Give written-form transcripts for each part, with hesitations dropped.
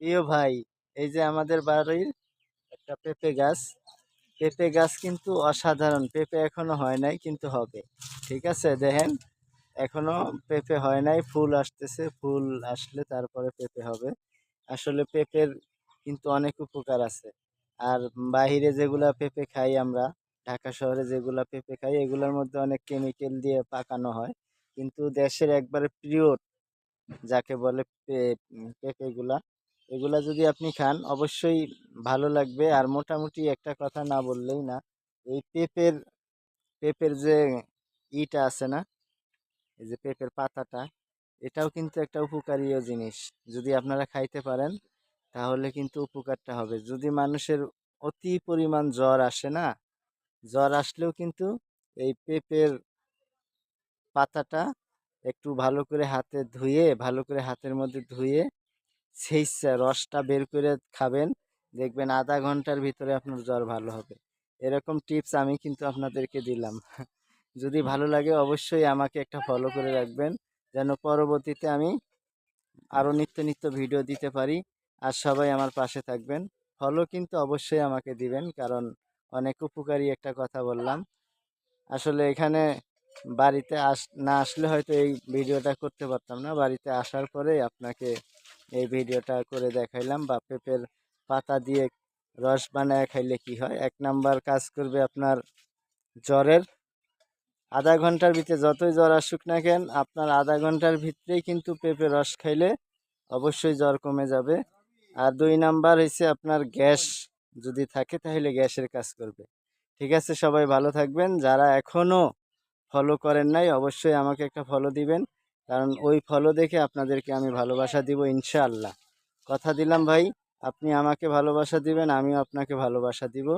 প্রিয় ভাই, এই যে আমাদের বাড়ির একটা পেঁপে গাছ। পেঁপে গাছ কিন্তু অসাধারণ। পেঁপে এখনো হয় নাই, কিন্তু হবে। ঠিক আছে, দেখেন, এখনো পেঁপে হয় নাই, ফুল আসতেছে। ফুল আসলে তারপরে পেঁপে হবে। আসলে পেঁপের কিন্তু অনেক উপকার আছে। আর বাহিরে যেগুলা পেঁপে খাই আমরা, ঢাকা শহরে যেগুলা পেঁপে খাই, এগুলোর মধ্যে অনেক কেমিক্যাল দিয়ে পাকানো হয়। কিন্তু দেশের একবারে পিওর, যাকে বলে পেঁপেগুলা, এগুলা যদি আপনি খান অবশ্যই ভালো লাগবে। আর মোটামুটি একটা কথা না বললেই না, এই পেঁপের পেঁপের যে ইটা আছে না, এই যে পেঁপের পাতাটা, এটাও কিন্তু একটা উপকারীয় জিনিস। যদি আপনারা খাইতে পারেন তাহলে কিন্তু উপকারটা হবে। যদি মানুষের অতি পরিমাণ জ্বর আসে না, জ্বর আসলেও কিন্তু এই পেঁপের পাতাটা একটু ভালো করে হাতে ধুয়ে, ভালো করে হাতের মধ্যে ধুয়ে সেই রসটা বের করে খাবেন। দেখবেন আধা ঘন্টার ভিতরে আপনার জ্বর ভালো হবে। এরকম টিপস আমি কিন্তু আপনাদেরকে দিলাম। যদি ভালো লাগে অবশ্যই আমাকে একটা ফলো করে রাখবেন, যেন পরবর্তীতে আমি আরও নিত্য নিত্য ভিডিও দিতে পারি। আর সবাই আমার পাশে থাকবেন। ফলো কিন্তু অবশ্যই আমাকে দিবেন, কারণ অনেক উপকারী একটা কথা বললাম। আসলে এখানে বাড়িতে না আসলে হয়তো এই ভিডিওটা করতে পারতাম না। বাড়িতে আসার পরে আপনাকে এই ভিডিওটা করে দেখাইলাম। বা পেঁপের পাতা দিয়ে রস বানায় খাইলে কি হয়, এক নাম্বার কাজ করবে আপনার জ্বরের। আধা ঘন্টার ভিতরে যতই জ্বর আসুক না কেন, আপনার আধা ঘন্টার ভিতরেই কিন্তু পেঁপে রস খাইলে অবশ্যই জ্বর কমে যাবে। আর দুই নাম্বার হচ্ছে আপনার গ্যাস যদি থাকে তাহলে গ্যাসের কাজ করবে। ঠিক আছে, সবাই ভালো থাকবেন। যারা এখনো ফলো করেন নাই অবশ্যই আমাকে একটা ফলো দিবেন, কারণ ওই ফলো দেখে আপনাদেরকে আমি ভালোবাসা দিব ইনশাআল্লাহ। কথা দিলাম ভাই, আপনি আমাকে ভালোবাসা দিবেন, আমিও আপনাকে ভালোবাসা দিব।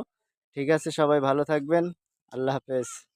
ঠিক আছে, সবাই ভালো থাকবেন। আল্লাহ হাফেজ।